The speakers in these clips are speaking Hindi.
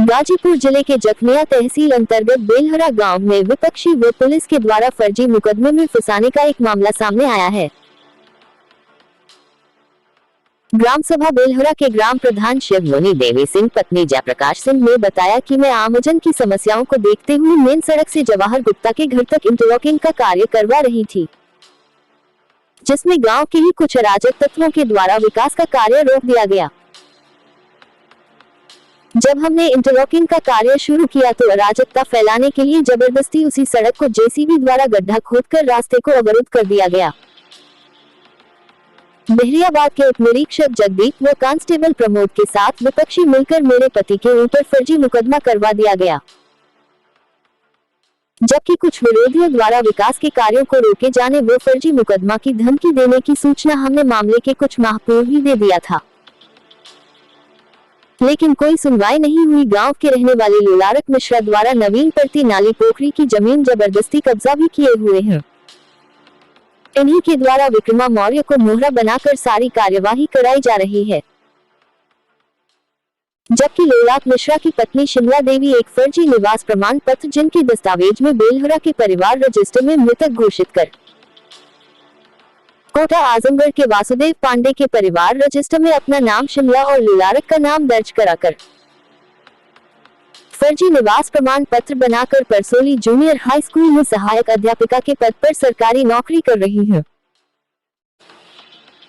गाजीपुर जिले के जखनिया तहसील अंतर्गत बेलहरा गांव में विपक्षी व पुलिस के द्वारा फर्जी मुकदमे में फंसाने का एक मामला सामने आया है। ग्राम सभा बेलहरा के ग्राम प्रधान शिवमुनि देवी सिंह पत्नी जयप्रकाश सिंह ने बताया कि मैं आमजन की समस्याओं को देखते हुए मेन सड़क से जवाहर गुप्ता के घर तक इंटरलॉकिंग का कार्य करवा रही थी, जिसमें गांव के ही कुछ अराजक तत्वों के द्वारा विकास का कार्य रोक दिया गया। जब हमने इंटरलॉकिंग का कार्य शुरू किया तो अराजकता फैलाने के लिए जबरदस्ती उसी सड़क को जेसीबी द्वारा गड्ढा खोदकर रास्ते को अवरुद्ध कर दिया गया। बहरियाबाद के उप निरीक्षक जगदीप व कांस्टेबल प्रमोद के साथ विपक्षी मिलकर मेरे पति के ऊपर फर्जी मुकदमा करवा दिया गया, जबकि कुछ विरोधियों द्वारा विकास के कार्यों को रोके जाने व फर्जी मुकदमा की धमकी देने की सूचना हमने मामले के कुछ माह पूर्व ही दे दिया था, लेकिन कोई सुनवाई नहीं हुई। गांव के रहने वाले लुलारक मिश्रा द्वारा नवीन परती नाली पोखरी की जमीन जबरदस्ती कब्जा भी किए हुए हैं। इन्हीं के द्वारा विक्रमा मौर्य को मोहरा बनाकर सारी कार्यवाही कराई जा रही है, जबकि लोलाक मिश्रा की पत्नी शिमला देवी एक फर्जी निवास प्रमाण पत्र जिनके दस्तावेज में बेलहरा के परिवार रजिस्टर में मृतक घोषित कर कोटा आजमगढ़ के वासुदेव पांडे के परिवार रजिस्टर में अपना नाम शिमला और लुलारक का नाम दर्ज कराकर फर्जी निवास प्रमाण पत्र बनाकर परसोली जूनियर हाई स्कूल में सहायक अध्यापिका के पद पर सरकारी नौकरी कर रही है,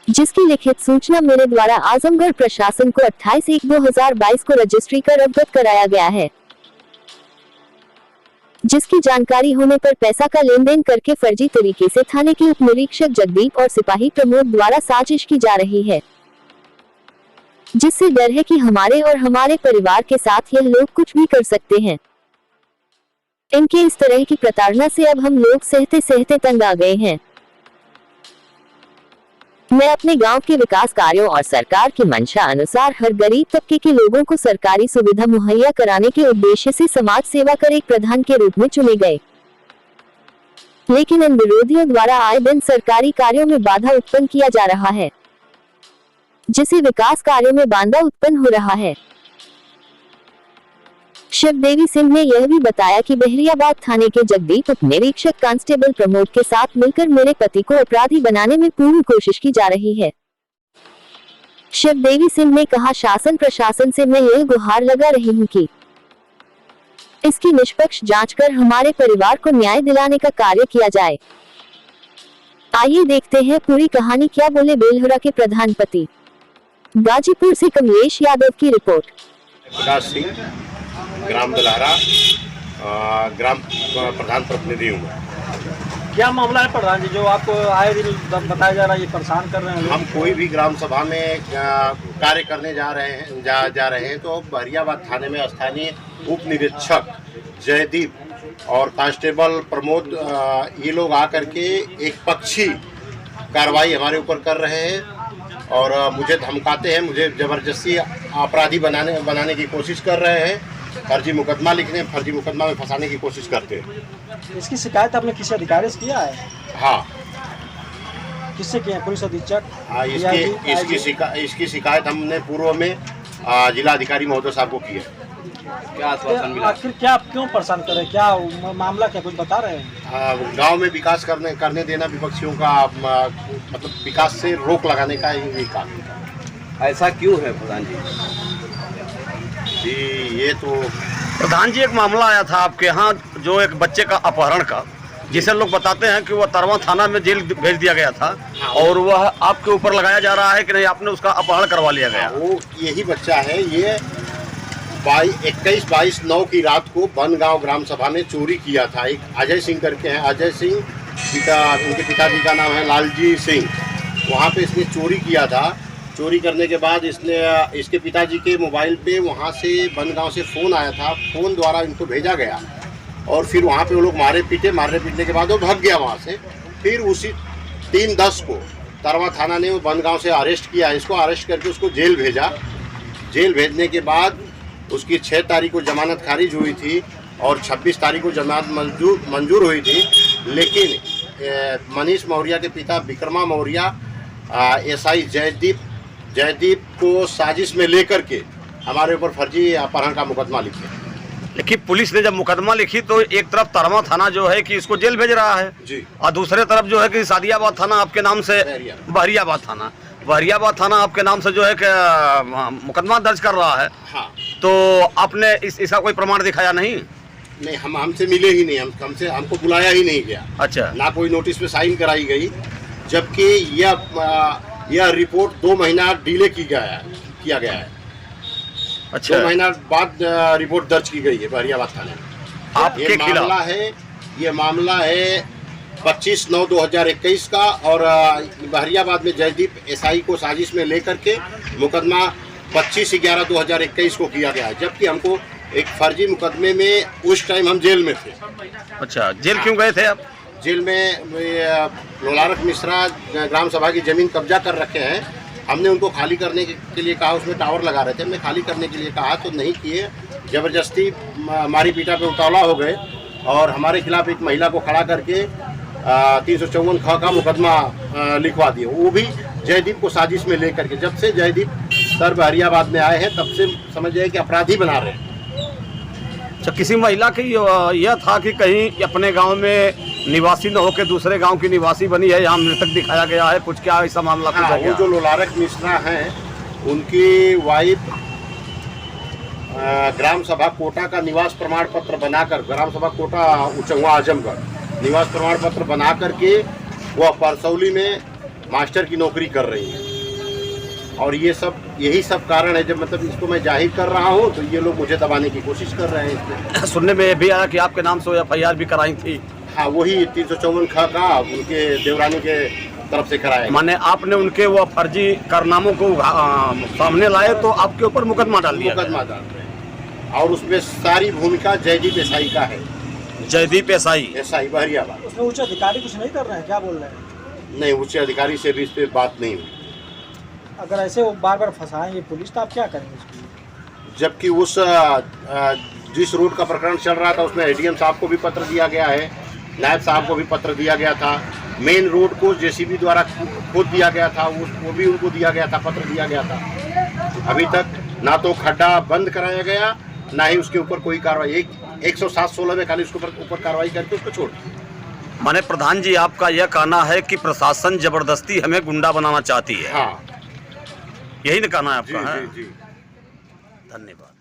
जिसकी लिखित सूचना मेरे द्वारा आजमगढ़ प्रशासन को 28/1/2022 को रजिस्ट्री कर अवगत कराया गया है, जिसकी जानकारी होने पर पैसा का लेन देन करके फर्जी तरीके से थाने के उप निरीक्षक जगदीप और सिपाही प्रमोद द्वारा साजिश की जा रही है, जिससे डर है कि हमारे और हमारे परिवार के साथ यह लोग कुछ भी कर सकते हैं। इनके इस तरह की प्रताड़ना से अब हम लोग सहते सहते तंग आ गए हैं। मैं अपने गांव के विकास कार्यों और सरकार की मंशा अनुसार हर गरीब तबके के लोगों को सरकारी सुविधा मुहैया कराने के उद्देश्य से समाज सेवा कर एक प्रधान के रूप में चुने गए, लेकिन इन विरोधियों द्वारा आए दिन सरकारी कार्यों में बाधा उत्पन्न किया जा रहा है, जिससे विकास कार्यों में बाधा उत्पन्न हो रहा है। शिवदेवी सिंह ने यह भी बताया कि बहरियाबाद थाने के जगदीप उप निरीक्षक कांस्टेबल प्रमोद के साथ मिलकर मेरे पति को अपराधी बनाने में पूरी कोशिश की जा रही है। शिवदेवी सिंह ने कहा, शासन प्रशासन से मैं यह गुहार लगा रही हूँ कि इसकी निष्पक्ष जांच कर हमारे परिवार को न्याय दिलाने का कार्य किया जाए। आइए देखते हैं पूरी कहानी, क्या बोले बेलहरा के प्रधान पति। गाजीपुर से कमलेश यादव की रिपोर्ट। प्रकाश सिंह, ग्राम बेलहरा, ग्राम प्रधान प्रतिनिधि हूँ। क्या मामला है प्रधान जी, जो आपको आए दिन बताया जा रहा है ये परेशान कर रहे हैं? हम कोई भी ग्राम सभा में कार्य करने जा रहे हैं तो बहरियाबाद थाने में स्थानीय उप निरीक्षक जयदीप और कांस्टेबल प्रमोद ये लोग आकर के एक पक्षी कार्रवाई हमारे ऊपर कर रहे हैं और मुझे धमकाते हैं, मुझे जबरदस्ती अपराधी बनाने की कोशिश कर रहे हैं, फर्जी मुकदमा लिखने, फर्जी मुकदमा में फंसाने की कोशिश करते हैं। इसकी शिकायत आपने किसी अधिकारी से किया है? हाँ। किससे किया? पुलिस अधीक्षक? इसकी शिकायत हमने पूर्व में जिला अधिकारी महोदय साहब को की है। क्या आश्वासन मिला? आखिर क्या क्यों परेशान कर रहे हैं, क्या मामला, क्या कुछ बता रहे हैं? गांव में विकास करने देना विपक्षियों का मतलब विकास से रोक लगाने का यही काम। ऐसा क्यों है प्रधान जी? ये तो प्रधान जी, एक मामला आया था आपके यहाँ जो एक बच्चे का अपहरण का, जिसे लोग बताते हैं कि वह तरवा थाना में जेल भेज दिया गया था और वह आपके ऊपर लगाया जा रहा है कि नहीं आपने उसका अपहरण करवा लिया गया। वो यही बच्चा है। ये 21/22/9 की रात को बनगांव ग्राम सभा में चोरी किया था। एक अजय सिंह करके हैं, अजय सिंह उनके पिताजी का नाम है लालजी सिंह। वहाँ पे इसने चोरी किया था। चोरी करने के बाद इसके पिताजी के मोबाइल पे वहाँ से बनगांव से फ़ोन आया था, फ़ोन द्वारा इनको भेजा गया और फिर वहाँ पे वो लोग मारने पीटने के बाद वो भाग गया वहाँ से। फिर उसी 3/10 को तरवा थाना ने वो बनगांव से अरेस्ट किया। इसको अरेस्ट करके उसको जेल भेजा। जेल भेजने के बाद उसकी 6 तारीख को जमानत खारिज हुई थी और 26 तारीख को जमानत मंजूर हुई थी, लेकिन मनीष मौर्य के पिता विक्रमा मौर्य एसआई जयदीप को साजिश में लेकर के हमारे ऊपर फर्जी अपहरण का मुकदमा लिखे। लेकिन पुलिस ने जब मुकदमा लिखी तो एक तरफ तरवा थाना जो है कि इसको जेल भेज रहा है जी, और दूसरे तरफ जो है कि सादियाबाद थाना आपके नाम से, बहरियाबाद थाना आपके नाम से जो है कि मुकदमा दर्ज कर रहा है। हाँ। तो आपने इसका कोई प्रमाण दिखाया नहीं? नहीं, हमसे मिले ही नहीं, हमको बुलाया ही नहीं गया। अच्छा। ना कोई नोटिस पे साइन कराई गई, जबकि यह रिपोर्ट 2 महीना डिले किया गया है। अच्छा। 2 महीना बाद रिपोर्ट दर्ज की गई है बहरियाबाद थाने में। आपके खिलाफ ये मामला है 25/9/2021 का, और बहरियाबाद में जयदीप एसआई को साजिश में लेकर के मुकदमा 25/11/2021 को किया गया है, जबकि हमको एक फर्जी मुकदमे में उस टाइम हम जेल में थे। अच्छा, जेल क्यों गए थे आप? जेल में लोलारक मिश्रा ग्राम सभा की जमीन कब्जा कर रखे हैं। हमने उनको खाली करने के लिए कहा, उसमें टावर लगा रहे थे, हमने खाली करने के लिए कहा तो नहीं किए, ज़बरदस्ती मारी पीटा पे उतावला हो गए और हमारे खिलाफ एक महिला को खड़ा करके 354 ख का मुकदमा लिखवा दिए, वो भी जयदीप को साजिश में लेकर के। जब से जयदीप सर बहरियाबाद में आए हैं तब से समझ जाए कि अपराधी बना रहे हैं। अच्छा, किसी महिला की यह था कि कहीं अपने गांव में निवासी न होकर दूसरे गांव की निवासी बनी है, यहाँ मृतक दिखाया गया है, कुछ क्या ऐसा मामला? हाँ, वो जो लोलारक मिश्रा हैं उनकी वाइफ ग्राम सभा कोटा का निवास प्रमाण पत्र बनाकर, ग्राम सभा कोटा उचंगा आजमगढ़ निवास प्रमाण पत्र बना करके वह परसौली में मास्टर की नौकरी कर रही है। और यही सब कारण है, जब मतलब इसको मैं जाहिर कर रहा हूँ तो ये लोग मुझे दबाने की कोशिश कर रहे हैं। सुनने में भी आया कि आपके नाम से FIR भी कराई थी। हाँ, वही 354 ख का उनके देवरानी के तरफ से कराया। माने आपने उनके वो फर्जी कारनामों को सामने लाए तो आपके ऊपर मुकदमा डाल दिया? मुकदमा डाल रहे हैं, और उसमें सारी भूमिका जयदीप एसआई का है। जयदीप एसआई बहरियाबाद। उसमें उच्च अधिकारी कुछ नहीं कर रहे हैं, क्या बोल रहे हैं? नहीं, उच्च अधिकारी से भी इस पर बात नहीं हुई। अगर ऐसे वो बार बार फंसाएंगे पुलिस तो आप क्या करेंगे उसके लिए? जबकि उस जिस रूट का प्रकरण चल रहा था उसमें ADM साहब को भी पत्र दिया गया है, नायब साहब को भी पत्र दिया गया था, मेन रोड को JCB द्वारा खोद दिया गया था, वो भी उनको दिया गया था, पत्र दिया गया था। अभी तक ना तो खड्डा बंद कराया गया, ना ही उसके ऊपर कोई कार्रवाई। 107/16 में खाली उसके ऊपर कार्रवाई करके उसको छोड़ दिया। माने प्रधान जी, आपका यह कहना है कि प्रशासन जबरदस्ती हमें गुंडा बनाना चाहती है? हाँ, यही ना कहना है आपका? जी। धन्यवाद।